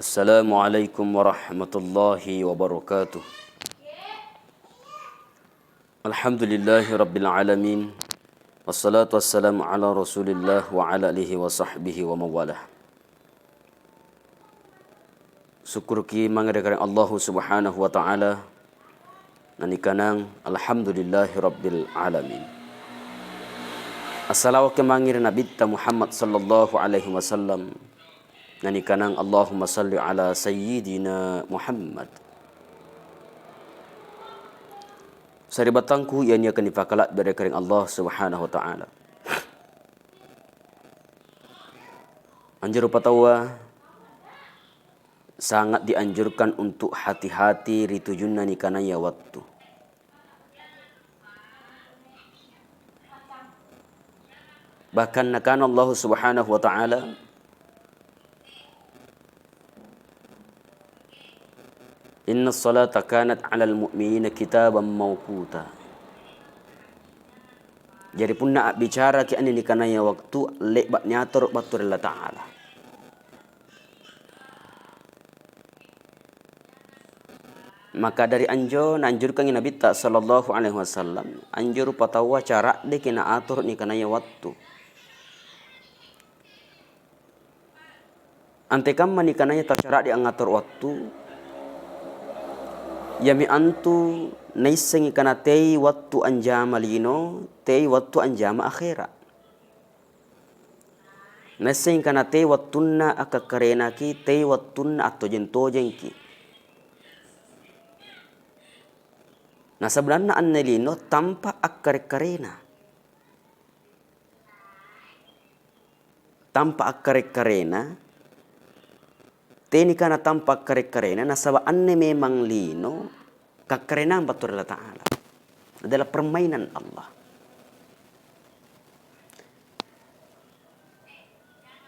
Assalamualaikum warahmatullahi wabarakatuh. Alhamdulillahi rabbil alamin. Wassalatu wassalamu ala rasulillah wa ala alihi wa sahbihi wa mawalah. Syukur ki mangadakan Allah subhanahu wa ta'ala. Nanikanang alhamdulillahi rabbil alamin. Assalamualaikum mangir Nabi Muhammad sallallahu alaihi wasallam. Nanikanang Allahumma salli ala sayyidina Muhammad. Saribatangku yang akan dipakalat dari kering Allah subhanahu wa ta'ala. Anjur patawa sangat dianjurkan untuk hati-hati ritujunna nikanaya waktu. Bahkan nakan Allah subhanahu wa ta'ala Inna salata kanat alal mu'minina kitaban mawquta. Jadi pun nak bicara ki ani nikanaya waktu lek bak nyator batur Allah Ta'ala. Maka dari anjurkan Nabi sallallahu alaihi wasallam anjur patawa cara de kena atur nikanaya waktu. Ante kam manikanaya tak cara di angatur waktu. Yami antu naisengi kana tei waktu anjama lino, tei waktu anjama akhirat. Naisengi kana tei waktunna akakarena ki, tei waktunna atojen-tojen ki. Nah sebenarnya anna lino tanpa akar-karena. Tanpa akar-karena. Teni kana tanpa kare-karena nasaba anne memang lino kakarenan batur Allah Ta'ala adalah permainan Allah.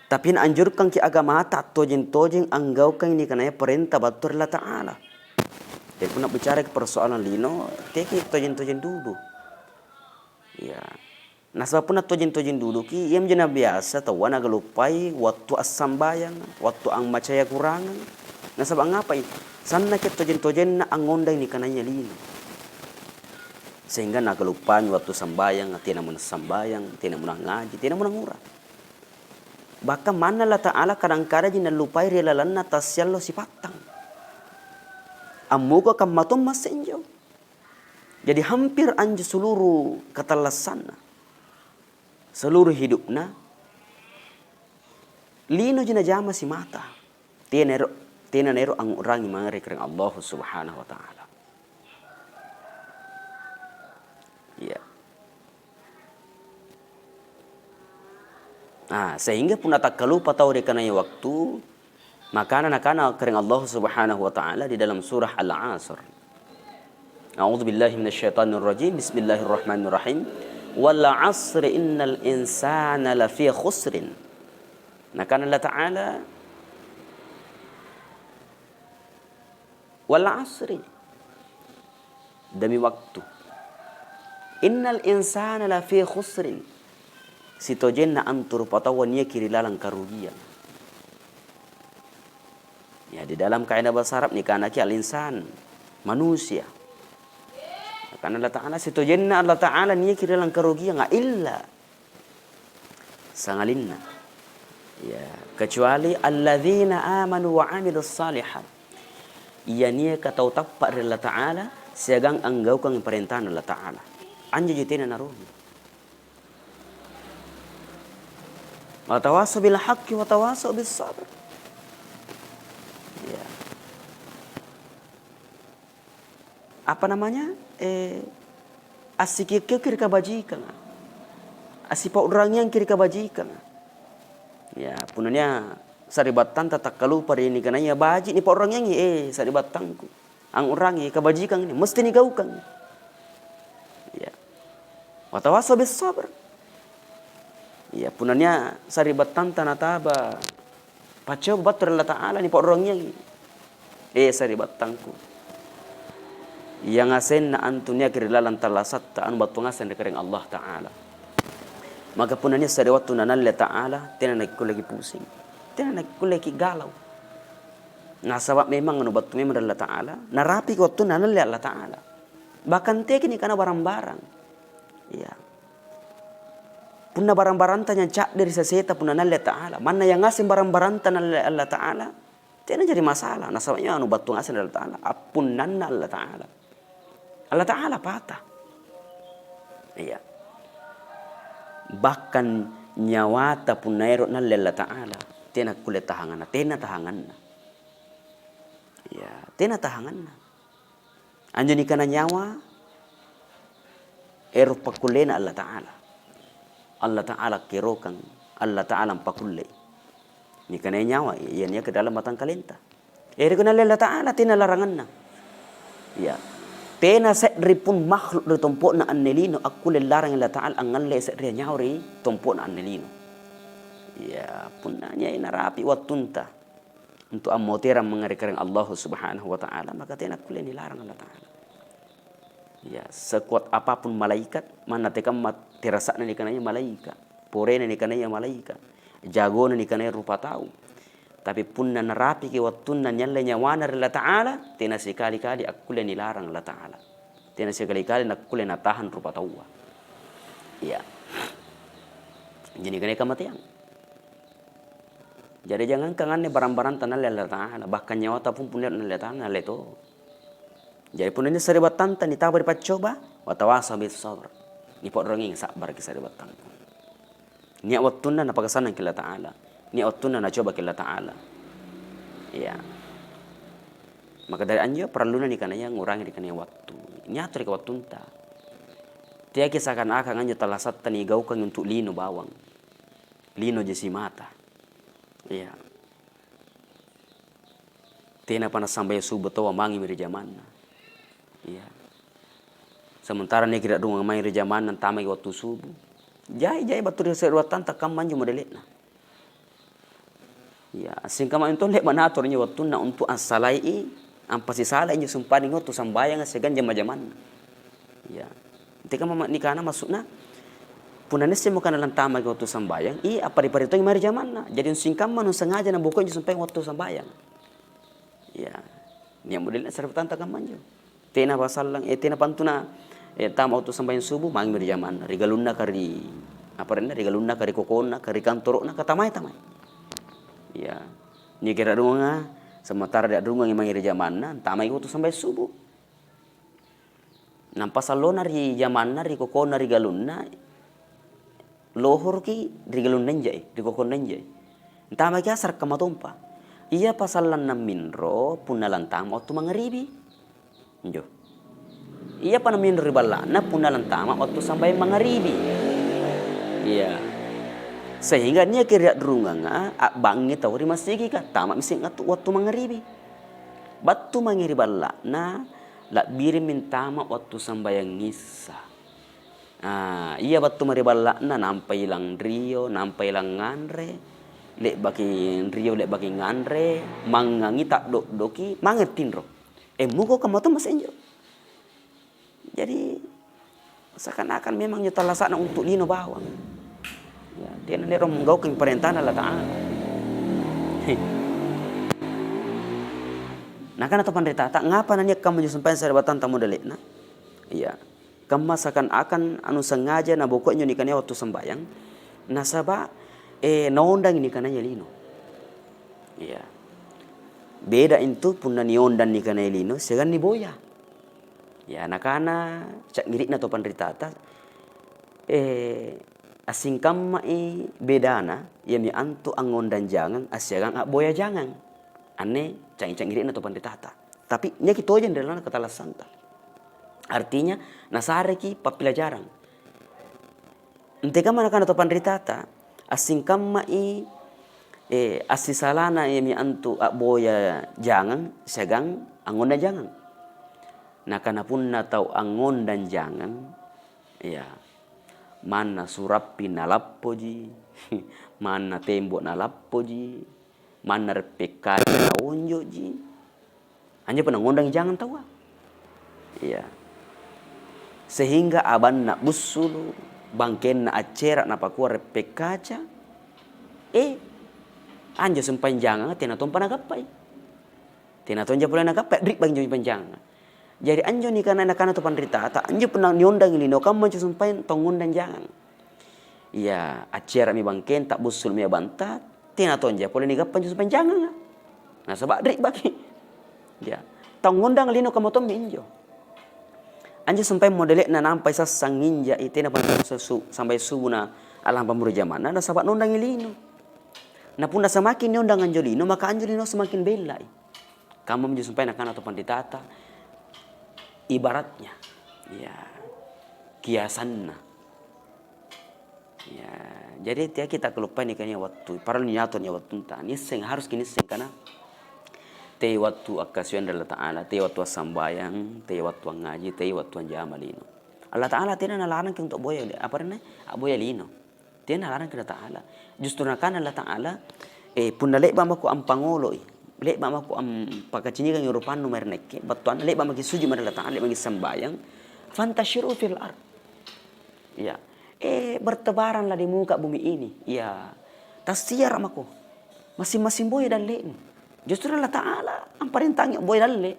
Tapi anjurkan ki agama tak tojen-tojen anggaukan ini karena perintah batur Allah Ta'ala. Jadi pun nak bicara ke persoalan lino teki tojen-tojen dulu. Ya. Nah sebab pun tojen-tojen dulu ki yang jena biasa tahu naga lupai waktu as-sambayang, waktu ang macaya kurangan. Nah sebab ngapa itu? Sana ke tojen-tojen na angonda ini kananya lino. Sehingga naga lupai waktu sambayang, tina mun sambayang, tina mun ngaji, tina mun ngura. Bahkan mana Allah Ta'ala kadang-kadang jena lupai relalan na tasyallo sipatang. Amuga kam matom masenjo. Jadi hampir anju seluruh katalasana. Seluruh hidupna lino jina jama si mata tina nero ang urangi mangari kering Allah subhanahu wa ta'ala. Ya. Sehingga pun tak kalupa tahu rekananya waktu makanan kering Allah subhanahu wa ta'ala di dalam surah Al-Asr. A'udzu billahi minasyaitonir rajim. Bismillahirrahmanirrahim. Wal 'asri innal insana lafi khusrin. Nah kan Allah Ta'ala wal 'asri demi waktu. Innal insana lafi khusrin. Sitojenna antur patawan nia kiri lalang karugian. Ya di dalam kaidah bahasa Arab ni kana ki al-insan manusia. Karena Allah Ta'ala sitojenna Allah Ta'ala niya kira lang karugian nga illa sangalinna. Ya, kecuali alladzina amanu wa amilus salihat. Iya niya katau tappa Allah Ta'ala siagang anggau kang perintahan Allah Ta'ala. Anja jitina naruhi. Wa tawasaw bil haqqi wa tawasaw bis sabr. Ya. Apa namanya? Asik kiri kebajikan. Asipa orang yang kiri kebajikan. Ya, punanya saribatan tak kalu pada ini karena ya baji ni pa orang yang saribatanku. Ang orang kebajikan ini mesti digaukan. Ya. Wa tawasaw bis sabr. Ya, punanya saribatan tanataba. Pacaw batur Allah Ta'ala ni pa orang yang saribatanku. Yang asen na antunya kirilalan talasat taan batungasan dekering Allah Ta'ala. Maka punanya sari waktu nanal Allah Ta'ala tina naik lagi pusing. Tina naik lagi galau. Nah sebab memang anu batu memang Allah Ta'ala. Narapi waktu nanal Allah Ta'ala. Bahkan tek ini karena barang-barang. Ya. Punna barang-barang tanya cak dari seseta punna Allah Ta'ala. Mana yang ngasih barang-barang tanya Allah Ta'ala. Tidak jadi masalah. Nah sebabnya anu batu ngasih Allah Ta'ala. Apun nanna Allah Ta'ala. Allah Ta'ala patah. Iya. Bahkan nyawata pun nairot na Allah Ta'ala. Tena kulit tahangan. Tena tahangan. Ya, tena tahangan. Anjo ni kana nyawa. Ero pakulena Allah Ta'ala. Allah Ta'ala kirokan. Allah Ta'ala pakulay. Ni kana nyawa. Iyan niya ke dalam batang kalenta. Ero kana Allah Ta'ala. Tena larangan na. Ya. Tena sedri pun makhluk dari tompok na annelino aku larang Allah Ta'ala angan le sedri nyauri tompok na annelino. Ya pun nanya ina rapi watunta untuk amoteran mengarikarang Allah Subhanahu wa Ta'ala maka tena kule larang Allah Ta'ala. Ya sekuat apapun malaikat mana tekam terasa ni kananya malaikat, porena ni kananya malaikat, jagona ni kananya rupa tahu. Tapi pun na narapi ke wattun na nyalle nyawana Allah Ta'ala, tena sekali-kali akule nilarang Allah Ta'ala. Tena sekali-kali nakule natahan rupa tawa. Iya. Jadi kena kematian. Jadi jangan kangen barang-barang tanah Allah Ta'ala. Bahkan nyawa tapun punya Allah Ta'ala itu. Jadi pun ini seribat tanta ni tabar pacoba, watawasa bis sabr. Ni pot orang yang sabar kisah seribat tanta. Ni wattun na napakasanan ke Allah Ta'ala. Ni otuna na coba kila Ta'ala. Ya. Maka dari anjo perlu na ni kananya ngurangi di kananya waktu. Nyatur ke waktu ta. Tiya kisahkan akan anjo talasat tani gaukan untuk lino bawang. Lino jesi mata. Ya. Tena panas sampai subuh tawa mangi miri zaman. Ya. Sementara ni kira dungang mangi miri zaman tamai waktu subuh. Jai batur seruatan takam manjo modelit na. Ya, singkama itu lek manaturnya waktu na untuk asalai ang pasisalai nyo sumpani ngoto sambayang segan jama-jaman. Ya. Tika mama nikana masukna punanes mo kana lang tama waktu sambayang apari-parito yung mari jaman na. Jadi singkama no sengaja na buko nyo sumpay waktu sambayang. Ya. Niya model na sarapatan takaman nyo. Tena pasal lang tena pantuna tama waktu sambayang subuh mangi mari jaman. Rigaluna kari rigaluna kari kokona kari kantoro na katamay-tamay. Ya, ni kira dunga sementara dak dunga yang mangiri zamanna tamai waktu sampai subuh. Nampas salona ri zamanna ri kokona ri galunna lohor ki ri galun nenjai ri kokon nenjai. Tamai ki asar kamatompa. Iya pasalan na minro punalan tama waktu mangaribi. Njo. Iya pa na minro ri balana punalan tama waktu sampai mangaribi. Iya. Sehingga niya kira derunga nga bangi tahu ri masigi ka tama mising ngatu waktu mangaribi. Batu mangiri balla na la biri mintama waktu sambayang ngisa. Iya batu mari balla na nampai lang rio nampai lang ngandre lek baki rio lek baki ngandre mangangi tak doki mangetin ro. Mugo kamato masenjo. Jadi seakan-akan memang nyata lasana untuk lino bawang. Ya, dia nanti orang menggaukan perintahan Allah Ta'ala. Nah kan atau pandai tata, ngapa nanya kamu sampai saribatan tamu delik na? Iya, kamu seakan-akan anu sengaja na bokoknya nikahnya waktu sembayang, nasaba naondang nikahnya lino. Iya, beda itu pun niondang nikahnya lino, segan ni boya. Ya, nakana cak ngirik na to pandai tata, asing kamai bedana yami antu angon dan jangan asyagang boya jangan ane cang-cang iri na to panditata tapi nya kito aja ndalana katalas santa artinya nasare ki papelajaran ente kama nakana to panditata asing kamai asisalana yami antu boya jangan syagang angon dan jangan nakana pun na tau angon dan jangan ya mana surapi nalappo ji, mana tembok nalappo ji, mana repekari na onjo ji. Hanya pernah ngundang jangan tahu. Iya. Sehingga aban na busulu, bangken na acera na pakua repekaca. Anjo sempan jangan tina tompa nagapai. Tena tonja pula nak apa drik bang joi panjang. Jadi anjo ni kana tu pandrita ta anjo pernah niondang lino kam mancu sumpain tongundang jangan. Ya acara mi bangken tak busul mi banta tena tonja pula ni gapan sumpain jangan. Nah sebab drik bagi. Ya tongundang lino kam tom minjo. Anjo sampai modelek na nampai sasang ninja itena panjang sampai subuna alam pamuru zaman na sabat nondang lino. Na puna semakin niondang anjolino maka anjolino semakin bela. Kamu menjumpai anak atau panditata ibaratnya ya kiasanna ya jadi dia kita kelupaan ikannya waktu para niatonnya waktu tak niseng harus kini niseng karena te waktu akasion Allah Ta'ala te waktu sambayang te waktu ngaji te waktu jamalino Allah Ta'ala tidak nalarang untuk boya apa namanya boya lino tidak nalarang kita Ta'ala justru nakana Allah Ta'ala pun lek bamaku ampangolo lek bamaku pakacinyi kang Europan nomor nekke batuan lek bamaki suju madala ta'ala lek bagi sembayang fantashiru fil ard ya bertebaranlah di muka bumi ini ya tasiar amaku masing-masing boy dan lek justru Allah Ta'ala amparintangi boy dan lek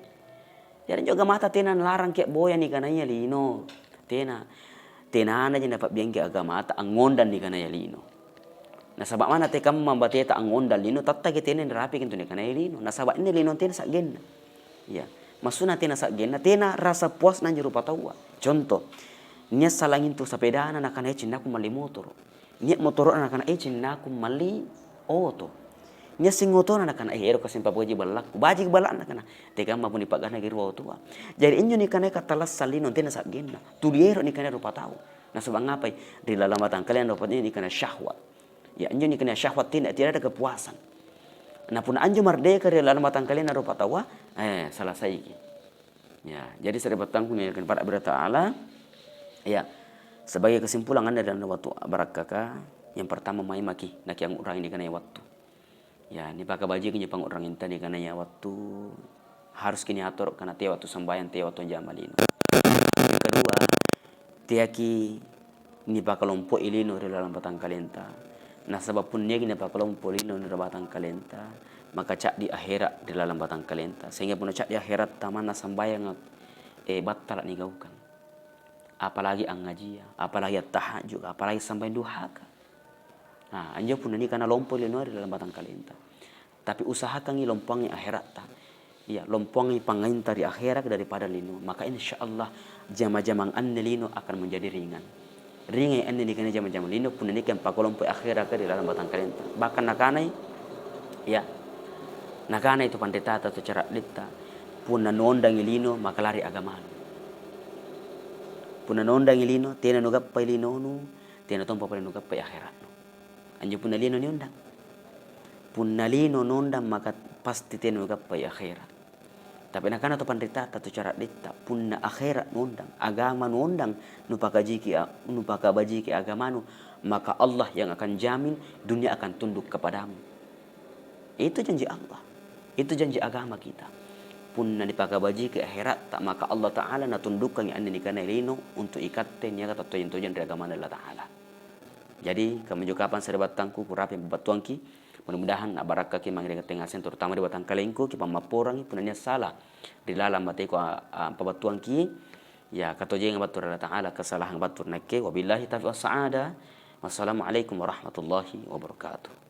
jadi juga mata tenan larang ke boy ni kananya lino tena ana je dapat biang ke agama ta angondan ni kanaya lino. Nah sabab mana te kam mambate ta angondal lino tatta ke tenen rapi kintu ne kana lino. Nah sabab ini lino tena sak genna. Ya, masuna tena sak genna tena rasa puas nan jero patawa. Contoh, nya salangin tu sepeda na kana cinna ku mali motor. Nya motor na kana cinna ku mali oto. Nya sing motor na kana ero kasimpa boji balak. Baji balak na kana. Te kam mabuni pagana giru tua. Jadi inyo ni kana katalas salino tena sak genna. Tuliero ni kana rupa tahu. Nah sebab ngapai di dalam batang kalian dapat ini kana syahwat. Ya anjo ni kena syahwat tidak ada kepuasan. Nah pun anjo merdeka dari dalam batang kalian rupa tawa, selesai. Ya, jadi saya batangku ni kepada Allah Ta'ala. Ya, sebagai kesimpulan anda dalam waktu barakaka, yang pertama mai maki nak yang orang ini kena waktu. Ya, ni pakai baju kini pang orang inta ni kena waktu harus kini atur karena tiap waktu sembahyang tiap waktu jamalin. Kedua, tiaki ni pakai lompok ilino di dalam batang kalian ta. Nah sebab pun dia gini pakalong polino di batang kalenta maka cak di akhirat di dalam batang kalenta sehingga pun cak di akhirat tamana sambayang batal ni gaukan apalagi ang ngajia apalagi tahajud apalagi sampai duhaka. Nah anjo pun ini karena lompol lino di dalam batang kalenta tapi usahakan ni lompongi akhirat ta ya lompongi pangainta di akhirat daripada lino maka insyaallah jama-jamang anne lino akan menjadi ringan. Ringai ane ni kana jama-jama lino pun ni kan pakolom pe akhira ka di dalam batang kalenta bahkan nakanai ya nakanai itu pandeta atau cara litta pun nondang lino maka lari agama pun nondang lino tena no gappai lino nu tena tompa pa no gappai akhirat no anjo pun lino ni undang pun lino nondang maka pasti tena no gappai akhirat tapi nakana to pandeta atau cara litta pun akhirat nondang agama nondang nu pakabaji ki agamanu maka Allah yang akan jamin dunia akan tunduk kepadamu. Itu janji Allah. Itu janji agama kita. Pun na dipakabaji ki akhirat tak maka Allah Ta'ala na tundukkan yang anda nikana lino untuk ikaten ya kata tujuan dari agama Allah Ta'ala. Jadi kami juga kapan saya batangku kurapi batuangki mudah-mudahan barakah ki mangire tengasen terutama di batang kalengku ki pamaporangi punanya salah di dalam bateko pabatuang ki ya katoje ngabatur Allah Ta'ala kesalahan batur nakke wabillahi taufiq was saada wassalamu alaikum warahmatullahi wabarakatuh.